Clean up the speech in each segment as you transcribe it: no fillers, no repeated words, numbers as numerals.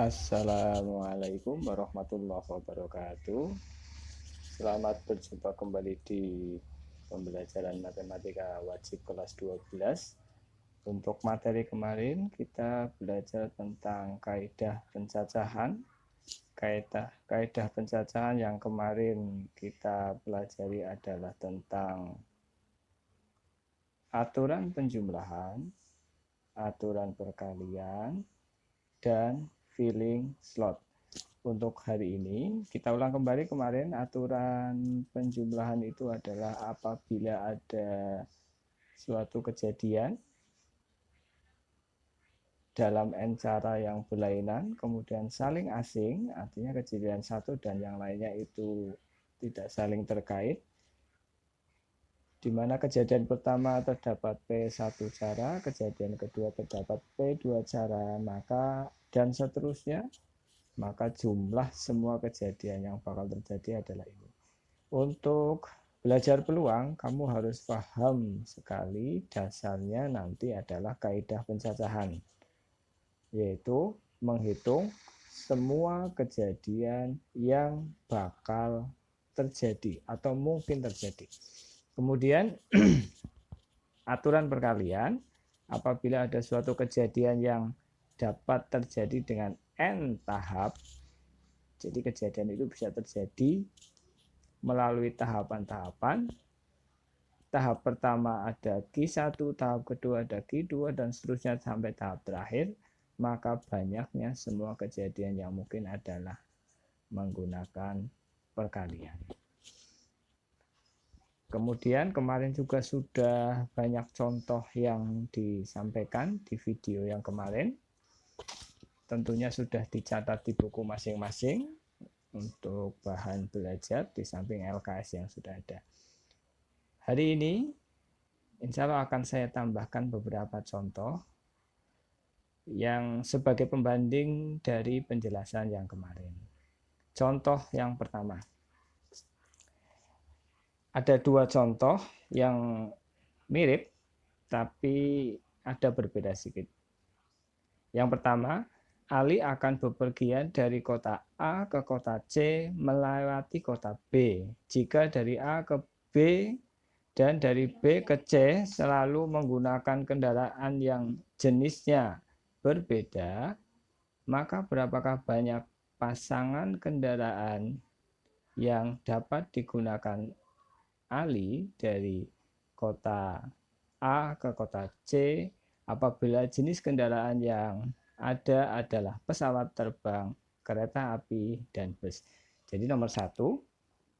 Assalamualaikum warahmatullahi wabarakatuh. Selamat berjumpa kembali di pembelajaran matematika wajib kelas 12. Untuk materi kemarin kita belajar tentang kaidah pencacahan. Kaidah pencacahan yang kemarin kita pelajari adalah tentang aturan penjumlahan, aturan perkalian, dan filling slot. Untuk hari ini kita ulang kembali kemarin. Aturan penjumlahan itu adalah apabila ada suatu kejadian dalam n cara yang berlainan kemudian saling asing, artinya kejadian satu dan yang lainnya itu tidak saling terkait, di mana kejadian pertama terdapat P1 cara, kejadian kedua terdapat P2 cara, maka dan seterusnya, maka jumlah semua kejadian yang bakal terjadi adalah ini. Untuk belajar peluang, kamu harus paham sekali dasarnya nanti adalah kaidah pencacahan, yaitu menghitung semua kejadian yang bakal terjadi atau mungkin terjadi. Kemudian aturan perkalian, apabila ada suatu kejadian yang dapat terjadi dengan n tahap, jadi kejadian itu bisa terjadi melalui tahapan-tahapan. Tahap pertama ada Q1, tahap kedua ada Q2, dan seterusnya sampai tahap terakhir, maka banyaknya semua kejadian yang mungkin adalah menggunakan perkalian. Kemudian kemarin juga sudah banyak contoh yang disampaikan di video yang kemarin. Tentunya sudah dicatat di buku masing-masing untuk bahan belajar di samping LKS yang sudah ada. Hari ini insya Allah akan saya tambahkan beberapa contoh yang sebagai pembanding dari penjelasan yang kemarin. Contoh yang pertama. Ada dua contoh yang mirip tapi ada berbeda sedikit. Yang pertama, Ali akan bepergian dari kota A ke kota C melewati kota B. Jika dari A ke B dan dari B ke C selalu menggunakan kendaraan yang jenisnya berbeda, maka berapakah banyak pasangan kendaraan yang dapat digunakan Ali dari kota A ke kota C apabila jenis kendaraan yang ada adalah pesawat terbang, kereta api, dan bus. Jadi nomor satu,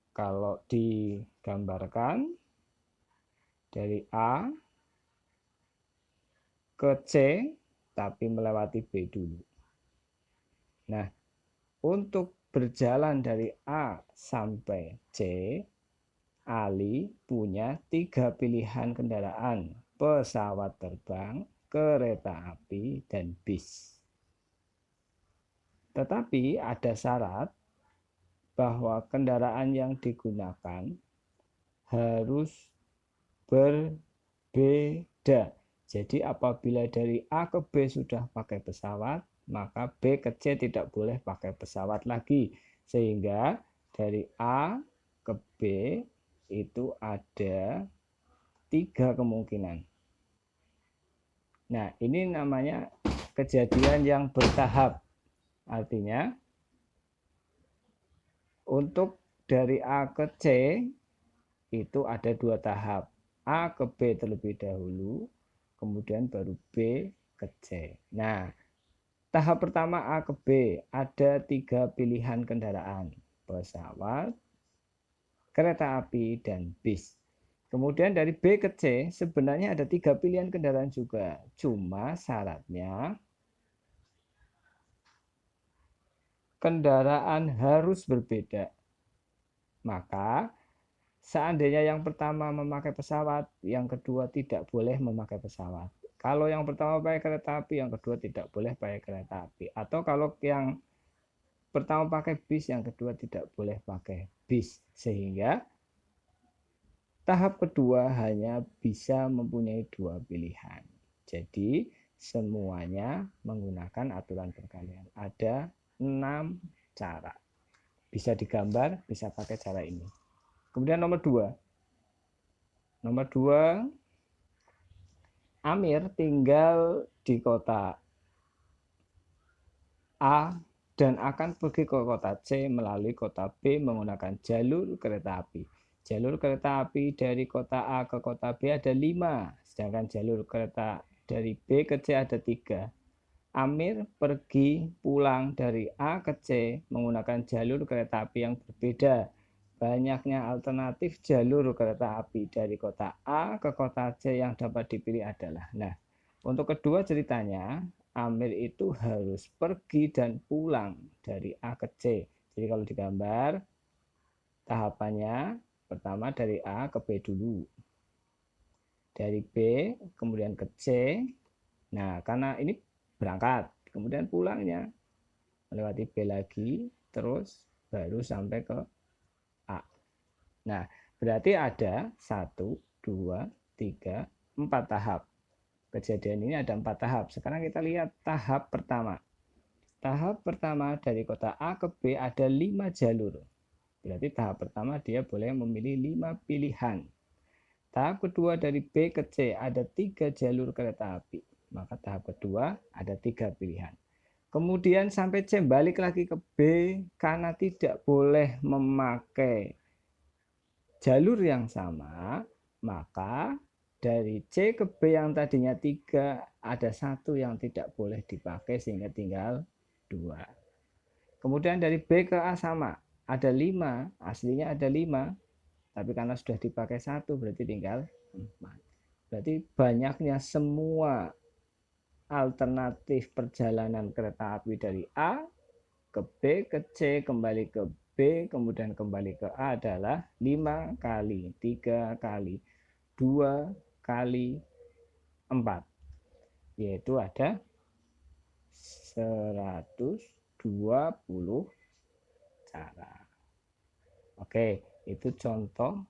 kalau digambarkan dari A ke C tapi melewati B dulu. Nah, untuk berjalan dari A sampai C, Ali punya 3 pilihan kendaraan: pesawat terbang, kereta api, dan bis. Tetapi ada syarat bahwa kendaraan yang digunakan harus berbeda. Jadi apabila dari A ke B sudah pakai pesawat, maka B ke C tidak boleh pakai pesawat lagi. Sehingga dari A ke B itu ada 3 kemungkinan. Nah, ini namanya kejadian yang bertahap. Artinya, untuk dari A ke C itu ada 2 tahap. A ke B terlebih dahulu, kemudian baru B ke C. Nah, tahap pertama A ke B ada 3 pilihan kendaraan: pesawat, kereta api, dan bis. Kemudian dari B ke C sebenarnya ada 3 pilihan kendaraan juga. Cuma syaratnya kendaraan harus berbeda. Maka seandainya yang pertama memakai pesawat, yang kedua tidak boleh memakai pesawat. Kalau yang pertama pakai kereta api, yang kedua tidak boleh pakai kereta api. Atau kalau yang pertama pakai bis, yang kedua tidak boleh pakai bis. Sehingga tahap kedua hanya bisa mempunyai 2 pilihan. Jadi semuanya menggunakan aturan perkalian. Ada 6 cara. Bisa digambar, bisa pakai cara ini. Kemudian nomor 2. Nomor 2, Amir tinggal di kota A dan akan pergi ke kota C melalui kota B menggunakan jalur kereta api. Jalur kereta api dari kota A ke kota B ada 5, sedangkan jalur kereta dari B ke C ada 3. Amir pergi pulang dari A ke C menggunakan jalur kereta api yang berbeda. Banyaknya alternatif jalur kereta api dari kota A ke kota C yang dapat dipilih adalah. Nah, untuk kedua ceritanya, Amir itu harus pergi dan pulang dari A ke C. Jadi kalau digambar, tahapannya pertama dari A ke B dulu. Dari B, kemudian ke C. Nah, karena ini berangkat, kemudian pulangnya melewati B lagi, terus baru sampai ke A. Nah, berarti ada 1, 2, 3, 4 tahap. Kejadian ini ada 4 tahap. Sekarang kita lihat tahap pertama. Tahap pertama dari kota A ke B ada 5 jalur. Berarti tahap pertama dia boleh memilih 5 pilihan. Tahap kedua dari B ke C ada 3 jalur kereta api. Maka tahap kedua ada 3 pilihan. Kemudian sampai C balik lagi ke B karena tidak boleh memakai jalur yang sama, maka dari C ke B yang tadinya 3 ada 1 yang tidak boleh dipakai sehingga tinggal 2. Kemudian dari B ke A sama, ada 5, aslinya ada 5, tapi karena sudah dipakai 1 berarti tinggal 4. Berarti banyaknya semua alternatif perjalanan kereta api dari A ke B ke C kembali ke B kemudian kembali ke A adalah 5 kali 3 kali 2 kali 4, yaitu ada 120 cara. Oke, itu contoh